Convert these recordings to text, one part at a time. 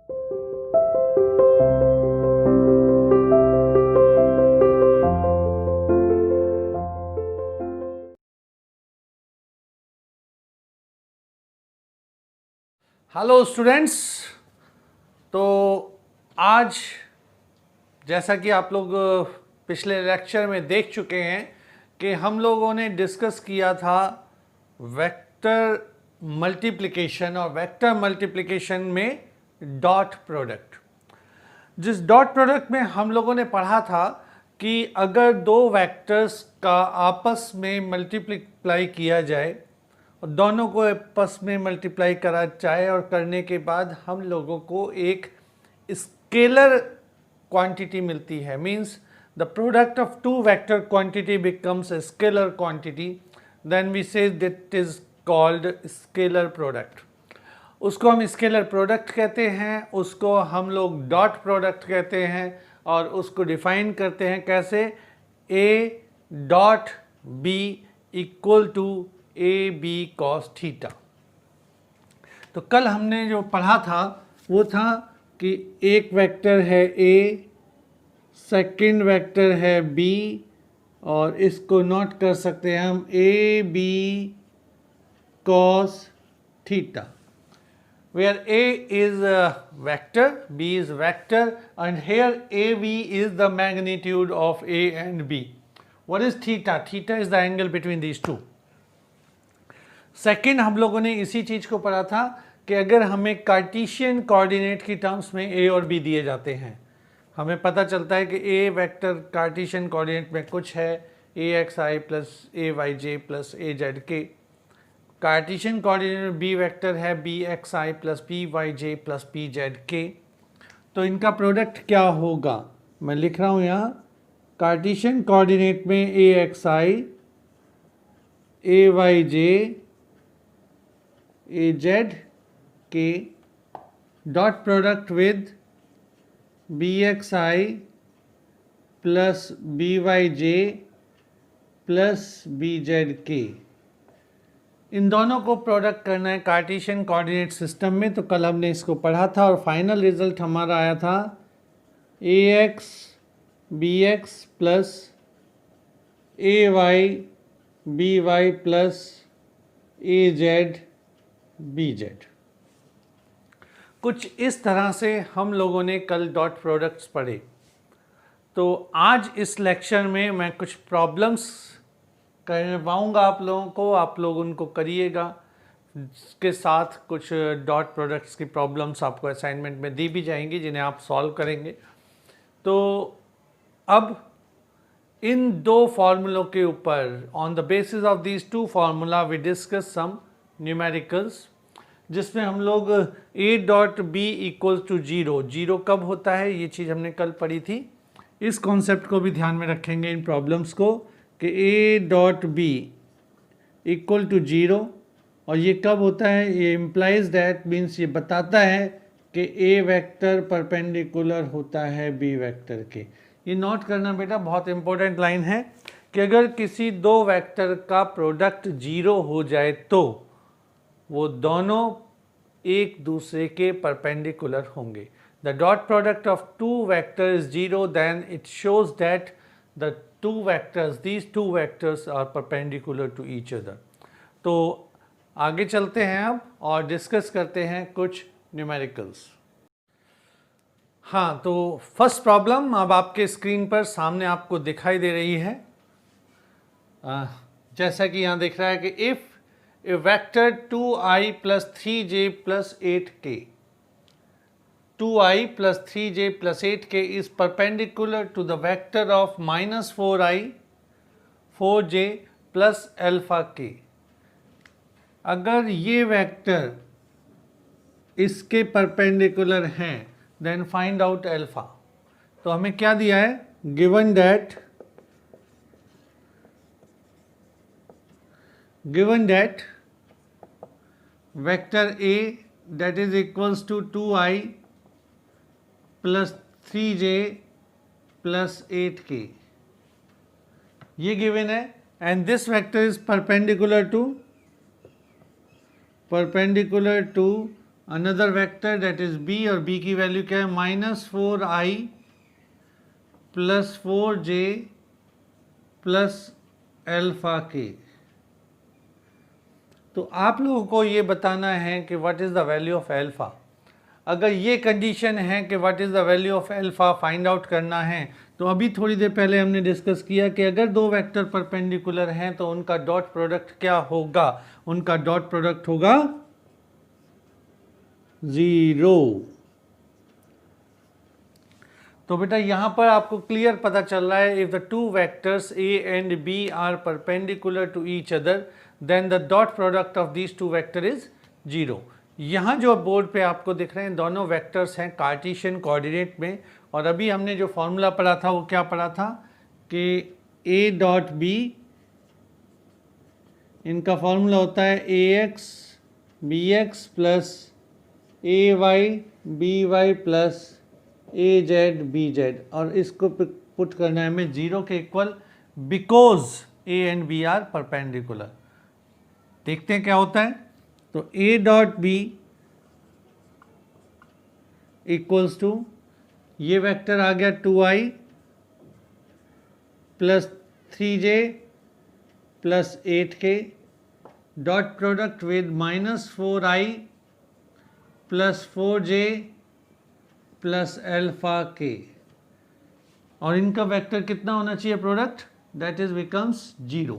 Hello students. तो आज जैसा कि आप लोग पिछले लेक्चर में देख चुके हैं कि हम लोगों ने डिस्कस किया था वेक्टर मल्टीप्लिकेशन और वेक्टर मल्टीप्लिकेशन में डॉट प्रोडक्ट। जिस डॉट प्रोडक्ट में हम लोगों ने पढ़ा था कि अगर दो वेक्टर्स का आपस में मल्टीप्लाई किया जाए और दोनों को आपस में मल्टीप्लाई करा जाए और करने के बाद हम लोगों को एक स्केलर क्वांटिटी मिलती है, means the product of two vector quantity becomes a scalar quantity, then we say that is called scalar product. उसको हम स्केलर प्रोडक्ट कहते हैं, उसको हम लोग डॉट प्रोडक्ट कहते हैं और उसको डिफाइन करते हैं कैसे, A dot B equal to A B cos theta. तो कल हमने जो पढ़ा था वो था कि एक वेक्टर है ए, सेकंड वेक्टर है बी और इसको नोट कर सकते हैं हम A B cos theta, where A is a vector, B is vector, and here AB is the magnitude of A and B. What is theta? Theta is the angle between these two. Second हम लोगों ने इसी चीज़ को पढ़ा था कि अगर हमें कार्टेशियन कोऑर्डिनेट की टर्म्स में A और B दिए जाते हैं, हमें पता चलता है कि A वेक्टर कार्टेशियन कोऑर्डिनेट में कुछ है AXI plus AYJ plus AZK, Cartesian coordinate में बी वेक्टर है BXI plus BYJ plus PZK। तो इनका प्रोडक्ट क्या होगा, मैं लिख रहा हूँ यहाँ, कार्टेशियन कोऑर्डिनेट में AXI AYJ AZK dot product with BXI plus BYJ plus BZK। इन दोनों को प्रोडक्ट करना है कार्टेशियन कोऑर्डिनेट सिस्टम में। तो कल हमने इसको पढ़ा था और फाइनल रिजल्ट हमारा आया था AX BX plus AY BY plus AZ BZ। कुछ इस तरह से हम लोगों ने कल डॉट प्रोडक्ट्स पढ़े। तो आज इस लेक्चर में मैं कुछ प्रॉब्लम्स करवाऊंगा आप लोगों को, आप लोग उनको करिएगा। इसके साथ कुछ डॉट प्रोडक्ट्स की प्रॉब्लम्स आपको असाइनमेंट में दी भी जाएंगी जिन्हें आप सॉल्व करेंगे। तो अब इन दो फार्मूलों के ऊपर, on the basis of these two formula we discuss some numericals, जिसमें हम लोग A dot B equals to zero, zero कब होता है ये चीज़ हमने कल पढ़ी थी। इस कॉन्सेप्ट को भी ध्यान में रखेंगे इन प्रॉब्लम्स को कि A dot B equal to zero, और ये कब होता है, ये इम्प्लाइज दैट, मीन्स ये बताता है कि ए वेक्टर परपेंडिकुलर होता है बी वेक्टर के। ये नोट करना बेटा बहुत इंपॉर्टेंट लाइन है कि अगर किसी दो वेक्टर का प्रोडक्ट जीरो हो जाए तो वो दोनों एक दूसरे के परपेंडिकुलर होंगे। The dot product of two vector is zero, then it shows that the these two vectors are perpendicular to each other। तो आगे चलते हैं अब और डिस्कस करते हैं कुछ न्यूमेरिकल्स। हाँ, तो फर्स्ट प्रॉब्लम अब आपके स्क्रीन पर सामने आपको दिखाई दे रही है। जैसा कि यहाँ दिख रहा है कि if A vector 2i plus 3j plus 8k, 2i plus 3j plus 8k is perpendicular to the vector of minus 4i 4j plus alpha k। अगर ये वेक्टर इसके परपेंडिकुलर हैं देन फाइंड आउट अल्फा। तो हमें क्या दिया है, given that vector a that is equals to 2i plus 3j plus 8k, ये गिवन है, and this vector is perpendicular to another vector that is B, और बी की वैल्यू क्या है, -4i plus 4j plus alpha के। तो आप लोगों को ये बताना है कि what is the value of alpha. अगर ये कंडीशन है कि what is the value of alpha find out करना है, तो अभी थोड़ी देर पहले हमने डिस्कस किया कि अगर दो वेक्टर परपेंडिकुलर हैं तो उनका डॉट प्रोडक्ट क्या होगा, उनका डॉट प्रोडक्ट होगा 0। तो बेटा यहाँ पर आपको क्लियर पता चल रहा है, if the two vectors a and b are perpendicular to each other then the dot product of these two vector is 0। यहाँ जो बोर्ड पे आपको दिख रहे हैं दोनों वेक्टर्स हैं कार्टेशियन कोऑर्डिनेट में, और अभी हमने जो फॉर्मूला पढ़ा था वो क्या पढ़ा था कि a डॉट b, इनका फॉर्मूला होता है ax bx plus ay by plus az bz, और इसको पुट करना है हमें 0 के equal because a and b are perpendicular. देखते हैं क्या होता है। तो a dot b equals to, ये वेक्टर आ गया 2i plus 3j plus 8k, dot product with -4i plus 4j plus alpha k, और इनका वेक्टर कितना होना चाहिए प्रोडक्ट, दैट इज बिकम्स 0।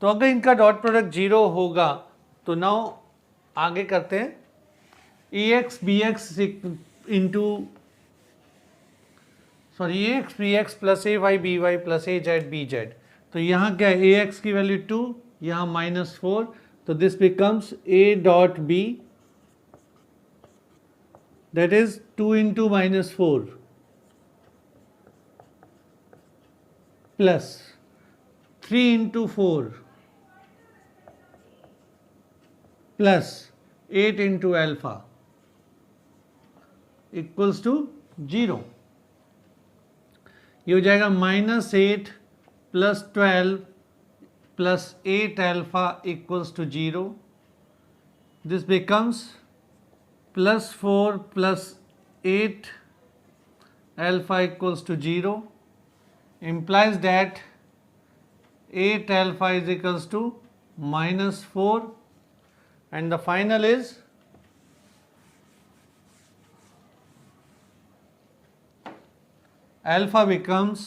तो अगर इनका डॉट प्रोडक्ट 0 होगा तो नाउ आगे करते हैं, ax bx into ax bx plus ay by plus az bz। तो यहाँ क्या है, ax की वैल्यू 2, यहाँ -4, तो this becomes a dot b that is 2 into -4 plus 3 into 4 plus 8 into alpha equals to 0। ये हो जाएगा -8 plus 12 plus 8 alpha equals to 0। This becomes +4 plus 8 alpha equals to 0, implies that 8 alpha is equals to -4, and the final is alpha becomes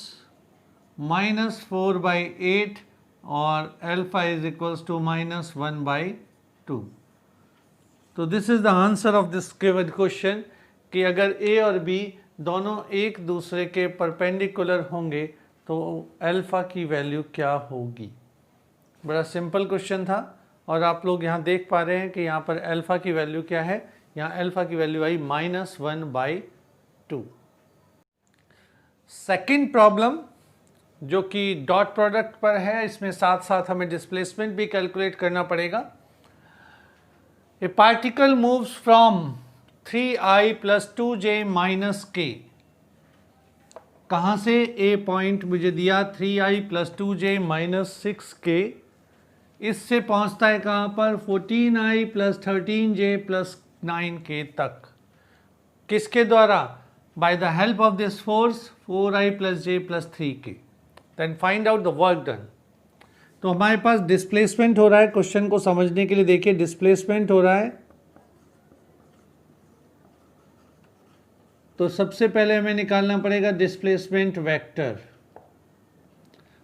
-4 by 8 और alpha is equals to -1 by 2। तो this is the answer of this given question कि अगर a और b दोनों एक दूसरे के perpendicular होंगे तो अल्फा की वैल्यू क्या होगी। बड़ा सिंपल क्वेश्चन था, और आप लोग यहाँ देख पा रहे हैं कि यहाँ पर अल्फा की वैल्यू क्या है, यहाँ अल्फा की value I -1 by 2। Second problem जो कि डॉट प्रोडक्ट पर है, इसमें साथ साथ हमें डिस्प्लेसमेंट भी कैलकुलेट करना पड़ेगा। A particle moves from 3i plus 2j minus k। कहाँ से, A पॉइंट मुझे दिया 3i plus 2j minus 6k, इससे पहुँचता है कहाँ पर 14i plus 13j plus 9k तक। किसके द्वारा, by the help of this force 4i plus j plus 3k। Then find out the work done। तो हमारे पास डिस्प्लेसमेंट हो रहा है, क्वेश्चन को समझने के लिए देखिए, डिस्प्लेसमेंट हो रहा है। तो सबसे पहले हमें निकालना पड़ेगा डिस्प्लेसमेंट वेक्टर,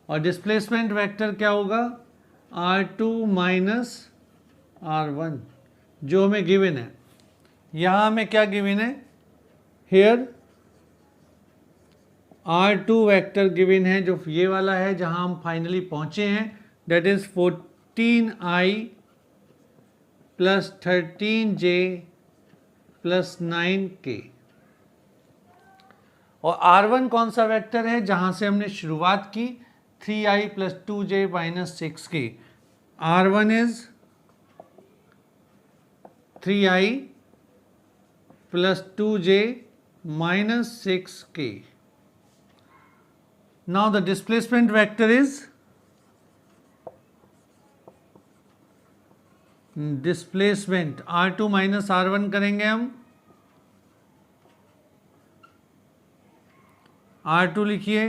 और डिस्प्लेसमेंट वेक्टर क्या होगा, r2 माइनस r1 जो हमें गिवन है। यहाँ हमें क्या गिवन है, हेयर r2 वेक्टर गिवन है जो ये वाला है जहाँ हम फाइनली पहुँचे हैं, that is 14i plus 13j plus 9k, और r1 कौन सा वेक्टर है जहां से हमने शुरुआत की 3i plus 2j minus 6k। r1 is 3i plus 2j minus 6k। Now the displacement vector is displacement R2 minus R1 करेंगे हम। R2 लिखिए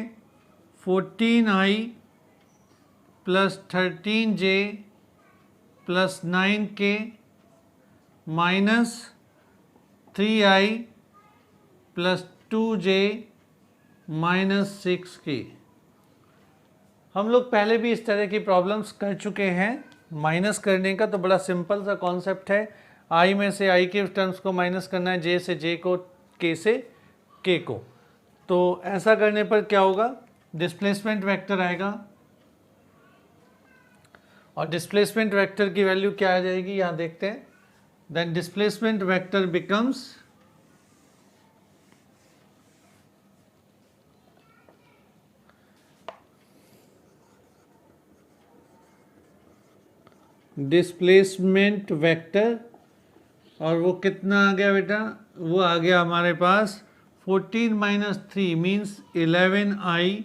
14i plus 13j plus 9k minus 3i plus 2j minus 6k। हम लोग पहले भी इस तरह की प्रॉब्लम्स कर चुके हैं। माइनस करने का तो बड़ा सिंपल सा कॉन्सेप्ट है, i में से i के टर्म्स को माइनस करना है, j से j को, k से k को। तो ऐसा करने पर क्या होगा, डिस्प्लेसमेंट वेक्टर आएगा और डिस्प्लेसमेंट वेक्टर की वैल्यू क्या आ जाएगी यहाँ देखते हैं। Then displacement vector becomes displacement vector, और वो कितना आ गया बेटा, वो आ गया हमारे पास 14 minus 3 means 11i,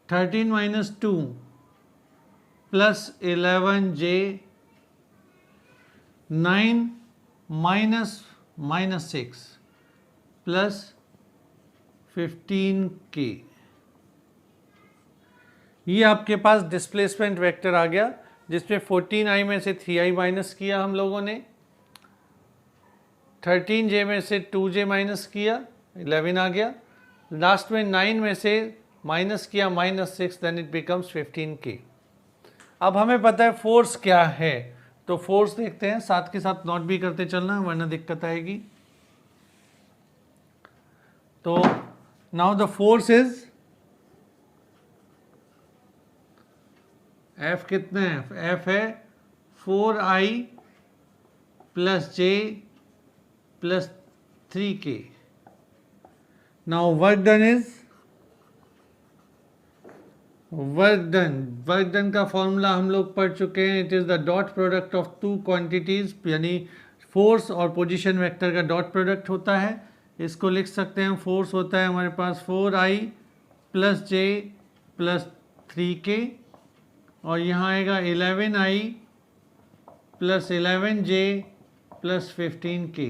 13 minus 2 plus 11j, 9 minus 6 plus 15k। ये आपके पास डिस्प्लेसमेंट वेक्टर आ गया, जिसमें 14i में से 3i माइनस किया हम लोगों ने, 13j में से 2j माइनस किया, 11 आ गया, लास्ट में 9 में से माइनस किया -6, देन इट बिकम्स 15k। अब हमें पता है फोर्स क्या है, तो फोर्स देखते हैं, साथ के साथ नोट भी करते चलना वरना दिक्कत आएगी। तो now the force is F कितना है, F है 4i plus j plus 3k। Now work done is, work done का फॉर्मूला हम लोग पढ़ चुके हैं, it is the dot product of two quantities, यानी फोर्स और पोजीशन वेक्टर का डॉट प्रोडक्ट होता है। इसको लिख सकते हैं, फोर्स होता है हमारे पास 4i plus j plus 3k, और यहाँ आएगा 11i plus 11j plus 15k।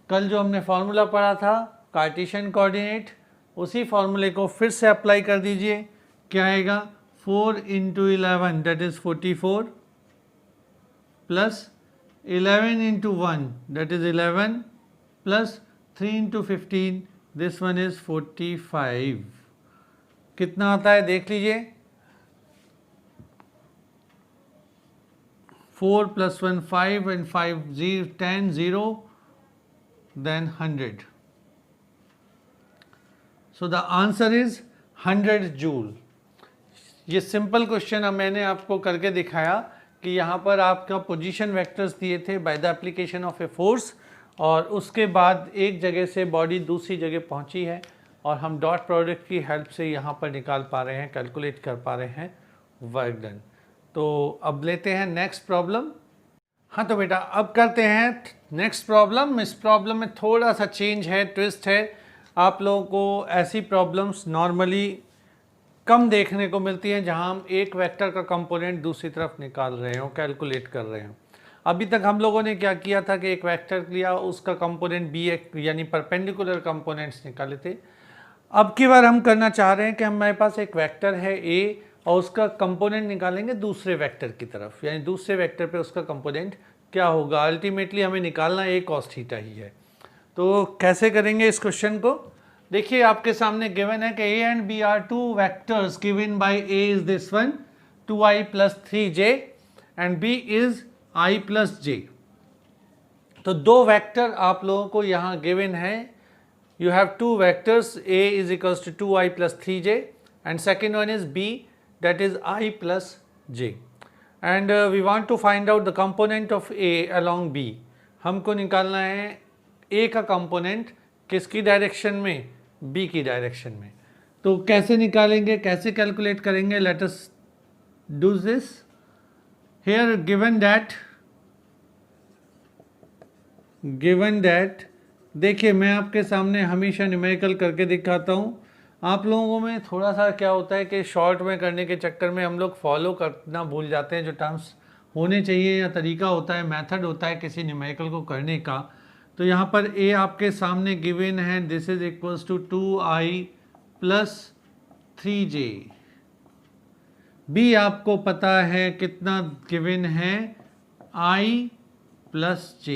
कल जो हमने फॉर्मूला पढ़ा था कार्टेशियन कोऑर्डिनेट, उसी फॉर्मूले को फिर से अप्लाई कर दीजिए। क्या आएगा, 4 into 11 that is 44 plus 11 into 1 that is 11 plus 3 into 15 this one is 45। कितना आता है देख लीजिए, 4 plus 1 5 and 5 10 0 then 100. So the answer is 100 joule. ये सिंपल क्वेश्चन अब मैंने आपको करके दिखाया कि यहाँ पर आपका पोजीशन वेक्टर्स दिए थे by the application of a force, और उसके बाद एक जगह से बॉडी दूसरी जगह पहुँची है और हम डॉट प्रोडक्ट की हेल्प से यहाँ पर निकाल पा रहे हैं, कैलकुलेट कर पा रहे हैं वर्क डन। तो अब लेते हैं नेक्स्ट प्रॉब्लम। हाँ तो बेटा अब करते हैं नेक्स्ट प्रॉब्लम। इस प्रॉब्लम में थोड़ा सा चेंज है, ट्विस्ट है। आप लोगों को ऐसी प्रॉब्लम्स नॉर्मली कम देखने को मिलती हैं जहां हम एक वेक्टर का कंपोनेंट दूसरी तरफ निकाल रहे हो, कैलकुलेट कर रहे हो। अभी तक हम लोगों ने क्या किया था कि एक वेक्टर लिया, उसका कंपोनेंट बी यानी परपेंडिकुलर कंपोनेंट्स निकाले थे। अब की बार हम करना चाह रहे हैं कि हमारे पास एक वेक्टर है ए और उसका कंपोनेंट निकालेंगे दूसरे वेक्टर की तरफ, यानी दूसरे वेक्टर पे उसका कंपोनेंट क्या होगा। अल्टीमेटली हमें निकालना ए कॉस थीटा ही है। तो कैसे करेंगे इस क्वेश्चन को, देखिए आपके सामने गिवन है कि A and B are two vectors given by A is this one 2i plus 3j and B is i plus j। तो दो वेक्टर आप लोगों को यहाँ गिवन है। You have two vectors, a is equals to 2i plus 3j and second one is b that is I plus j, and we want to find out the component of a along b। हमको निकालना है a का component किसकी direction में, b की direction में। तो कैसे निकालेंगे, कैसे कैलकुलेट करेंगे, let us do this. Here given that देखिए मैं आपके सामने हमेशा न्यूमेरिकल करके दिखाता हूँ। आप लोगों में थोड़ा सा क्या होता है कि शॉर्ट में करने के चक्कर में हम लोग फॉलो करना भूल जाते हैं जो टर्म्स होने चाहिए या तरीका होता है, मेथड होता है किसी न्यूमेरिकल को करने का। तो यहाँ पर a आपके सामने गिवन है, this is equals to 2i plus 3j। b आपको पता है कितना गिवन है, i plus j,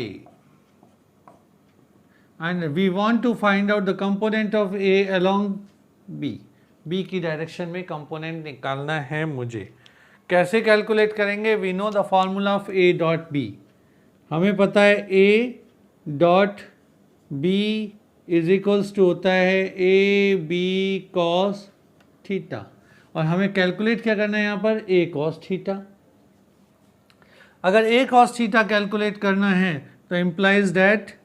and we want to find out the component of a along b। b की डायरेक्शन में कंपोनेंट निकालना है मुझे। कैसे कैलकुलेट करेंगे? We know the formula of a dot b। हमें पता है a dot b is equals to होता है ए बी कॉस थीटा, और हमें कैलकुलेट क्या करना है यहाँ पर, a कॉस थीटा। अगर a कॉस थीटा कैलकुलेट करना है तो implies that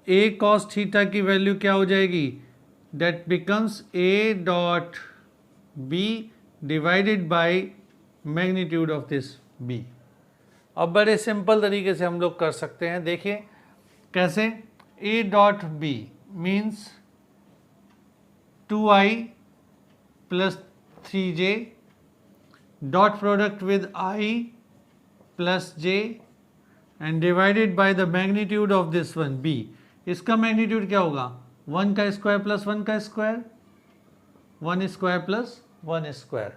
a cos theta की वैल्यू क्या हो जाएगी, that becomes a dot b divided by magnitude of this b। अब बड़े सिंपल तरीके से हम लोग कर सकते हैं, देखिए कैसे। a dot b means 2i plus 3j dot product with i plus j and divided by the magnitude of this one b। इसका मैग्नीट्यूड क्या होगा, 1 का स्क्वायर प्लस 1 का square, 1 square plus 1 square.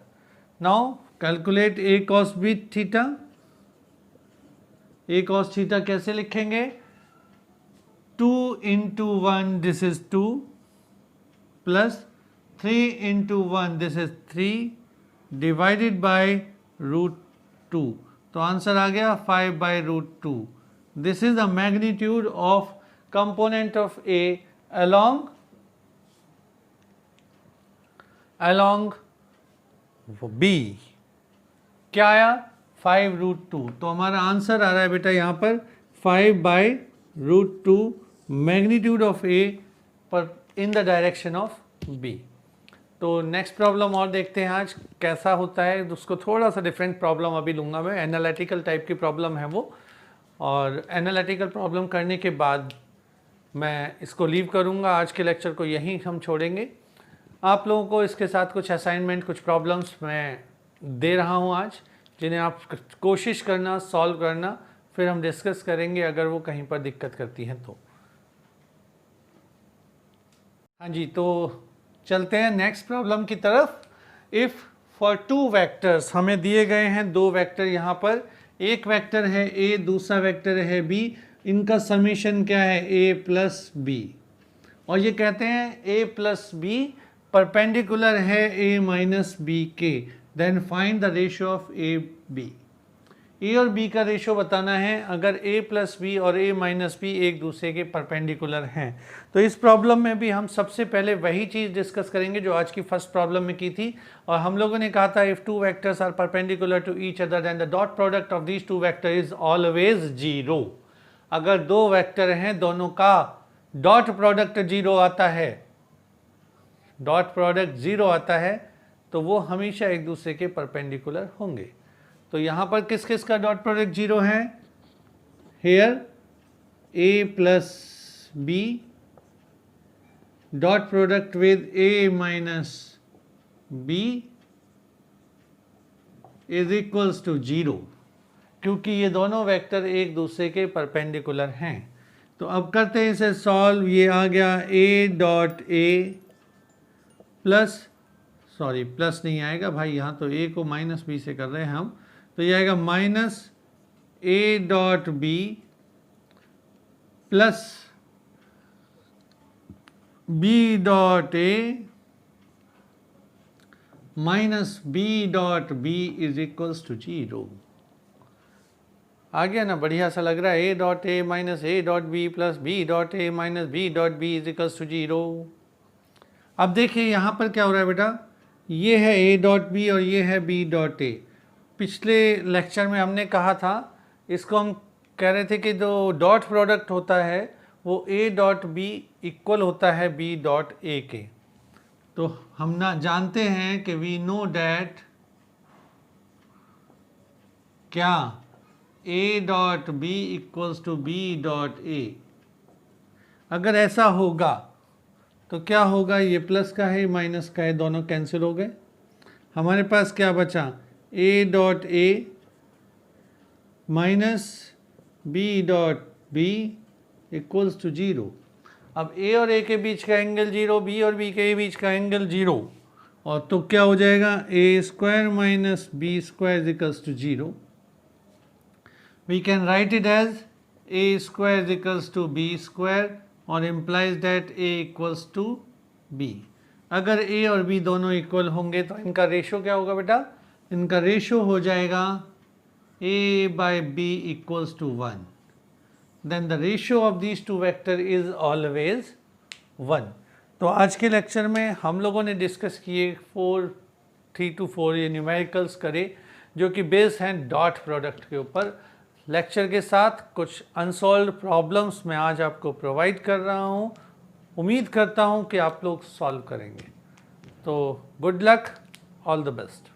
Now calculate a cos b theta. a cos theta कैसे लिखेंगे, 2 into 1 this is 2 plus 3 into 1 this is 3 divided by root 2। तो answer आ गया 5 by root 2। This is the magnitude of component of a along b। क्या आया, 5 root 2। तो हमारा answer आ रहा है बेटा यहाँ पर 5 by root 2 magnitude of a पर in the direction of b। तो नेक्स्ट प्रॉब्लम और देखते हैं आज कैसा होता है। उसको थोड़ा सा डिफरेंट प्रॉब्लम अभी लूँगा मैं, एनालिटिकल टाइप की प्रॉब्लम है वो, और एनालिटिकल प्रॉब्लम करने के बाद मैं इसको लीव करूँगा। आज के लेक्चर को यहीं हम छोड़ेंगे। आप लोगों को इसके साथ कुछ असाइनमेंट, कुछ प्रॉब्लम्स मैं दे रहा हूँ आज, जिन्हें आप कोशिश करना, सॉल्व करना, फिर हम डिस्कस करेंगे अगर वो कहीं पर दिक्कत करती हैं तो। हाँ जी, तो चलते हैं नेक्स्ट प्रॉब्लम की तरफ। इफ़ फॉर 2 वेक्टर्स, हमें दिए गए हैं 2 वेक्टर यहाँ पर, एक वेक्टर है a, दूसरा वेक्टर है b, इनका समीशन क्या है, a प्लस b, और ये कहते हैं a प्लस b परपेंडिकुलर है a माइनस b के, then find the ratio of a b। a और b का रेशियो बताना है अगर a प्लस b और a माइनस b एक दूसरे के परपेंडिकुलर हैं। तो इस प्रॉब्लम में भी हम सबसे पहले वही चीज़ डिस्कस करेंगे जो आज की फर्स्ट प्रॉब्लम में की थी, और हम लोगों ने कहा था if 2 vectors are perpendicular to each other then the dot product of these 2 vector is always 0। अगर 2 वेक्टर हैं, दोनों का डॉट प्रोडक्ट 0 आता है, डॉट प्रोडक्ट 0 आता है, तो वो हमेशा एक दूसरे के परपेंडिकुलर होंगे। तो यहाँ पर किस किस का डॉट प्रोडक्ट 0 है, here a plus b dot product with a minus b is equals to 0, क्योंकि ये दोनों वेक्टर एक दूसरे के परपेंडिकुलर हैं। तो अब करते हैं इसे सॉल्व। ये आ गया a dot a plus, sorry plus नहीं आएगा भाई, यहाँ तो a को माइनस b से कर रहे हैं हम, तो ये आएगा minus a dot b plus b dot a minus b dot b is equals to 0। आ गया ना, बढ़िया सा लग रहा है। a dot a minus a dot b plus b dot a minus b dot b is equals to 0। अब देखिए यहाँ पर क्या हो रहा है बेटा, ये है a डॉट b और ये है b डॉट a। पिछले लेक्चर में हमने कहा था, इसको हम कह रहे थे कि जो डॉट प्रोडक्ट होता है वो a डॉट b इक्वल होता है b डॉट a के। तो हम ना जानते हैं कि वी नो डैट क्या a dot b equals to b dot a। अगर ऐसा होगा तो क्या होगा, ये प्लस का है माइनस का है, दोनों कैंसिल हो गए। हमारे पास क्या बचा, a dot a minus B dot B equals to 0। अब ए और ए के बीच का एंगल 0, बी और बी के बीच का एंगल 0, और तो क्या हो जाएगा, A square minus B square equals to 0। We can write it as A square equals to B square और implies that A equals to B. अगर ए और बी दोनों इक्वल होंगे तो इनका रेशो क्या होगा बेटा, इनका रेशो हो जाएगा a by b equals to 1, then the ratio of these two vector is always 1। तो आज के लेक्चर में हम लोगों ने डिस्कस किए 3 to 4 ये न्यूमेरिकल्स करे जो कि बेस्ड हैं डॉट प्रोडक्ट के ऊपर। लेक्चर के साथ कुछ अनसॉल्व्ड प्रॉब्लम्स मैं आज आपको प्रोवाइड कर रहा हूँ, उम्मीद करता हूँ कि आप लोग सॉल्व करेंगे। तो good luck, all the best.